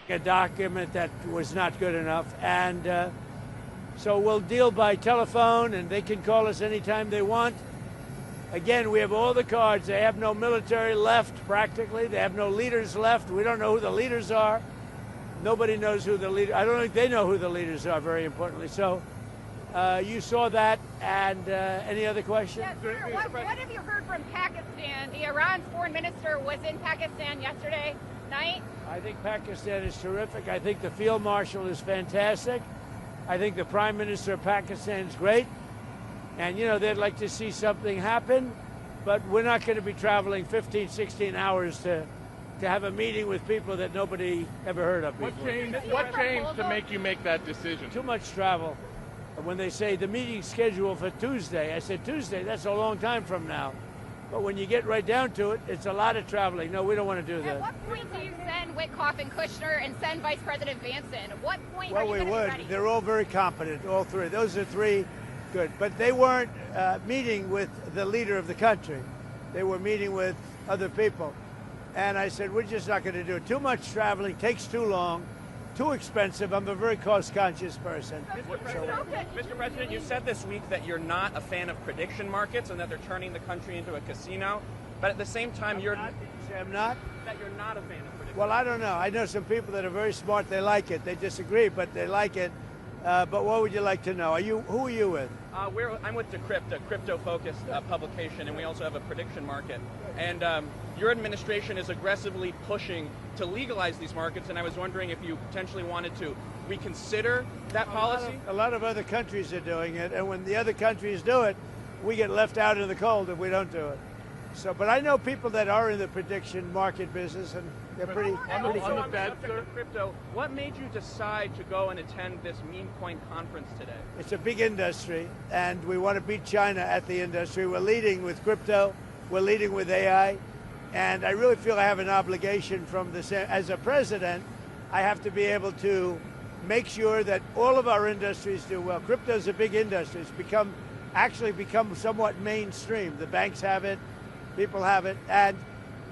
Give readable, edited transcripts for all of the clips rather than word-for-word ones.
a document that was not good enough, and so we'll deal by telephone, and they can call us anytime they want. Again, we have all the cards. They have no military left, practically. They have no leaders left. We don't know who the leaders are. Nobody knows who the leader. I don't think they know who the leaders are, very importantly. So you saw that, and any other questions? Yes, sir. What have you heard from Pakistan? The Iran's foreign minister was in Pakistan yesterday night. I think Pakistan is terrific. I think the field marshal is fantastic. I think the prime minister of Pakistan is great. And, you know, they'd like to see something happen, but we're not going to be traveling 15, 16 hours to have a meeting with people that nobody ever heard of before. What changed to make you make that decision? Too much travel. When they say the meeting's scheduled for Tuesday, I said, Tuesday, that's a long time from now. But when you get right down to it, it's a lot of traveling. No, we don't want to do that. At what point do you send Witkoff and Kushner and send Vice President Vance in? At what point are you going to be ready? Well, we would. They're all very competent, all three. Those are three good. But they weren't meeting with the leader of the country. They were meeting with other people. And I said, we're just not going to do it. Too much traveling, takes too long, too expensive. I'm a very cost-conscious person. Mr. President, you said this week that you're not a fan of prediction markets and that they're turning the country into a casino. But at the same time, I'm not? That you're not a fan of prediction. Well, I don't know. I know some people that are very smart. They like it. They disagree, but they like it. But what would you like to know? Who are you with? I'm with Decrypt, a crypto-focused publication, and we also have a prediction market. And your administration is aggressively pushing to legalize these markets, and I was wondering if you potentially wanted to reconsider that policy? A lot of other countries are doing it, and when the other countries do it, we get left out in the cold if we don't do it. So, but I know people that are in the prediction market business, and they're pretty on the crypto. What made you decide to go and attend this meme coin conference today? It's a big industry, and we want to beat China at the industry. We're leading with crypto. We're leading with AI. And I really feel I have an obligation from this. As a president, I have to be able to make sure that all of our industries do well. Crypto is a big industry. It's actually become somewhat mainstream. The banks have it. People have it. And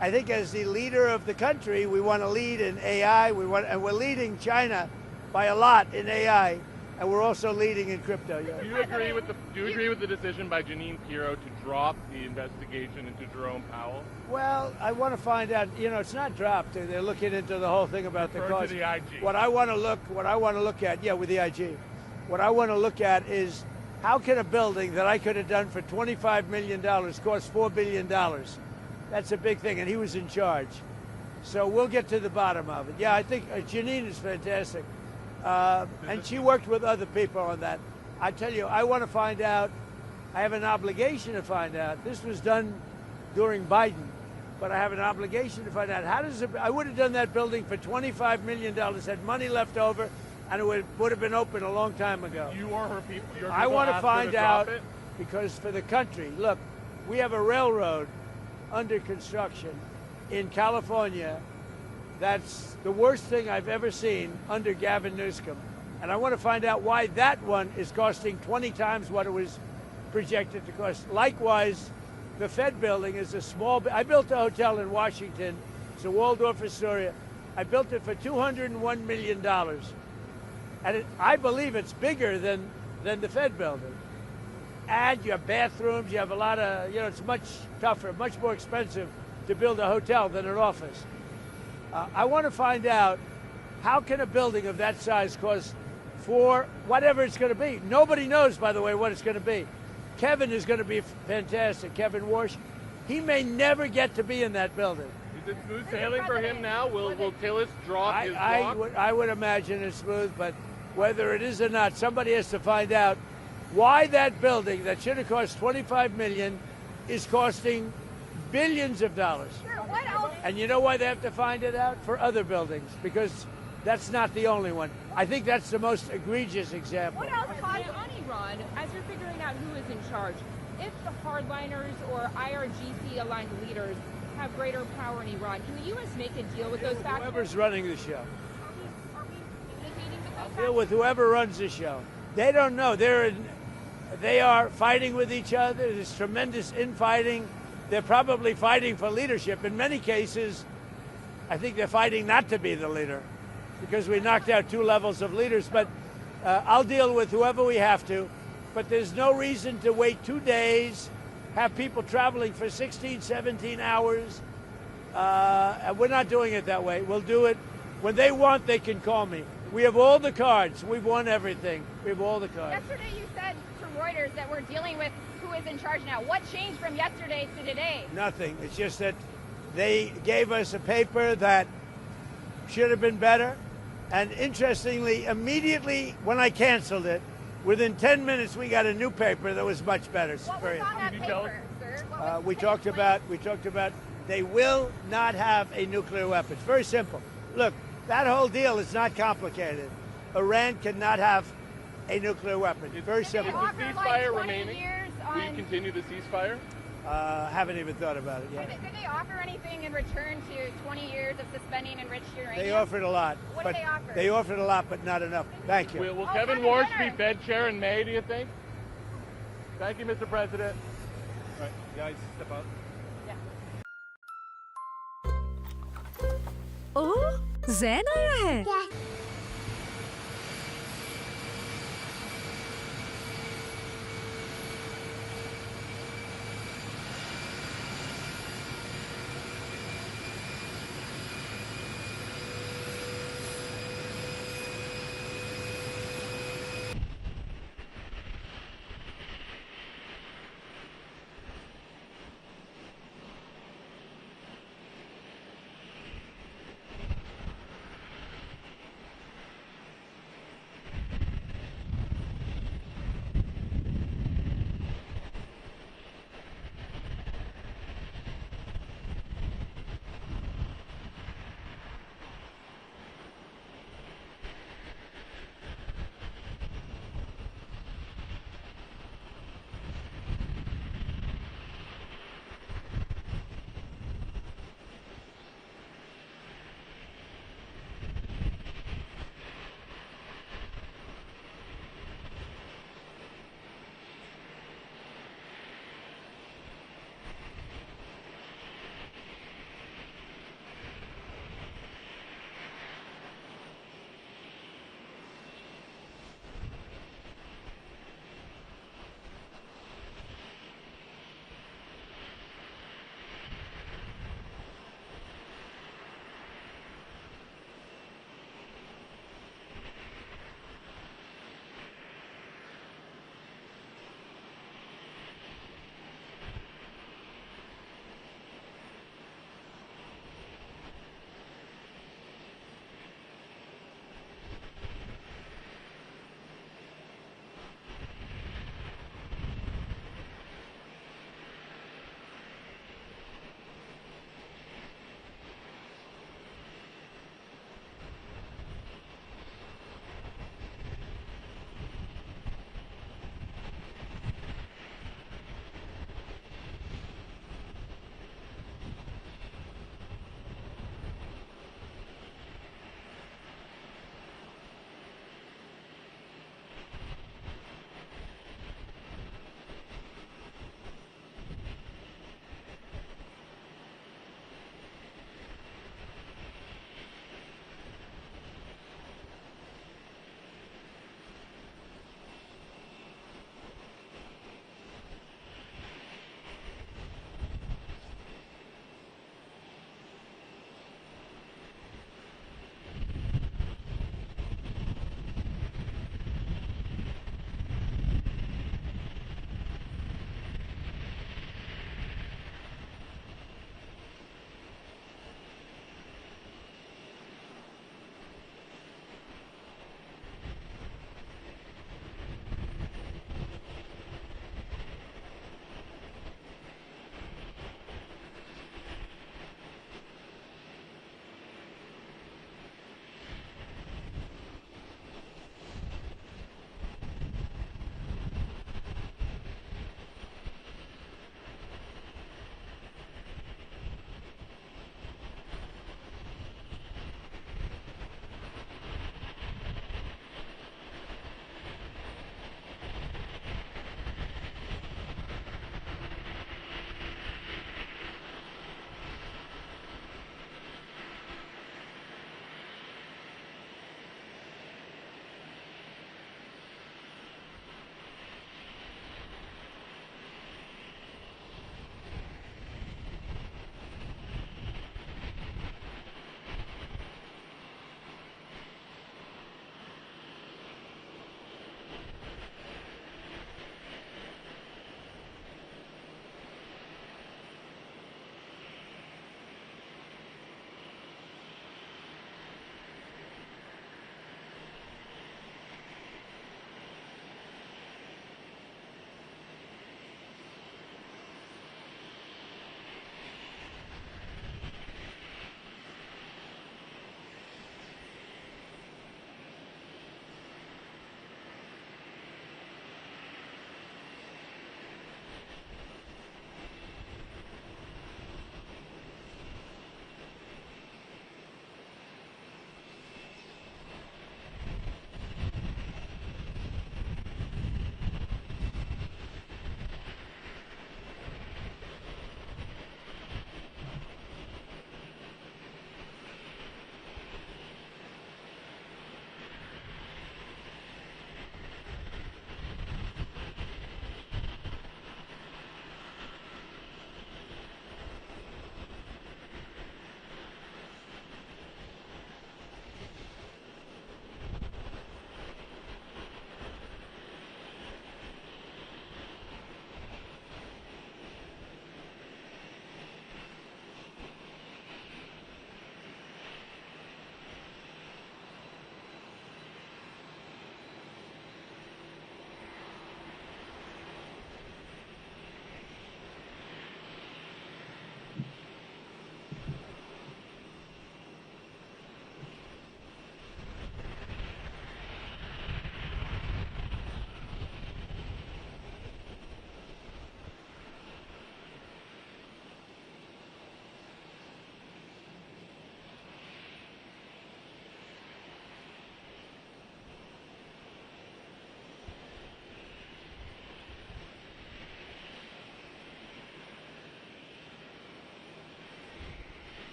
I think as the leader of the country, we want to lead in AI. And we're leading China by a lot in AI. And we're also leading in crypto. Yeah. Do you agree with the decision by Jeanine Pirro to drop the investigation into Jerome Powell? Well, I want to find out. You know, it's not dropped. They're looking into the whole thing about the cost. To the IG. What I want to look at, yeah, with the IG. What I want to look at is how can a building that I could have done for $25 million cost $4 billion? That's a big thing, and he was in charge. So we'll get to the bottom of it. Yeah, I think Jeanine is fantastic. And she worked with other people on that. I tell you, I want to find out. I have an obligation to find out. This was done during Biden, but I have an obligation to find out. I would have done that building for $25 million, had money left over, and it would have been open a long time ago. You or her people? I want to find out because for the country, look, we have a railroad under construction in California. That's the worst thing I've ever seen under Gavin Newsom. And I want to find out why that one is costing 20 times what it was projected to cost. Likewise, the Fed building is a small. I built a hotel in Washington. It's a Waldorf Astoria. I built it for $201 million. And I believe it's bigger than the Fed building. And you have bathrooms, you have a lot of, it's much tougher, much more expensive to build a hotel than an office. I want to find out how can a building of that size cost for whatever it's going to be. Nobody knows, by the way, what it's going to be. Kevin is going to be fantastic. Kevin Warsh, he may never get to be in that building. Is it smooth sailing for him now? Will Tillis drop his block? I would imagine it's smooth, but whether it is or not, somebody has to find out why that building that should have cost $25 million is costing billions of dollars. What else? And you know why they have to find it out? For other buildings, because that's not the only one. I think that's the most egregious example. What else caused on Iran, as you're figuring out who is in charge, if the hardliners or IRGC-aligned leaders have greater power in Iran, can the U.S. make a deal with those factors? Whoever's running the show. Are we communicating with those factors? Deal with whoever runs the show. They don't know. They are fighting with each other. There's tremendous infighting. They're probably fighting for leadership. In many cases, I think they're fighting not to be the leader. because we knocked out 2 levels of leaders. But I'll deal with whoever we have to. But there's no reason to wait 2 days, have people traveling for 16, 17 hours. And we're not doing it that way. We'll do it when they want. They can call me. We have all the cards. We've won everything. We have all the cards. Yesterday you said to Reuters that we're dealing with who is in charge now. What changed from yesterday to today? Nothing. It's just that they gave us a paper that should have been better. And interestingly, immediately when I canceled it, within 10 minutes we got a new paper that was much better. What was on that paper, sir? What was We talked about they will not have a nuclear weapon. It's very simple. Look, that whole deal is not complicated. Iran cannot have a nuclear weapon. It's very simple. Is the ceasefire remaining? Will you continue the ceasefire? Haven't even thought about it yet. Did they offer anything in return to 20 years of suspending enriched uranium? They offered a lot. What but did they offer? They offered a lot, but not enough. Thank you. Will Kevin Warsh be Fed chair in May, do you think? Thank you, Mr. President. All right, guys, step up. ओह, ज़ैन आया है।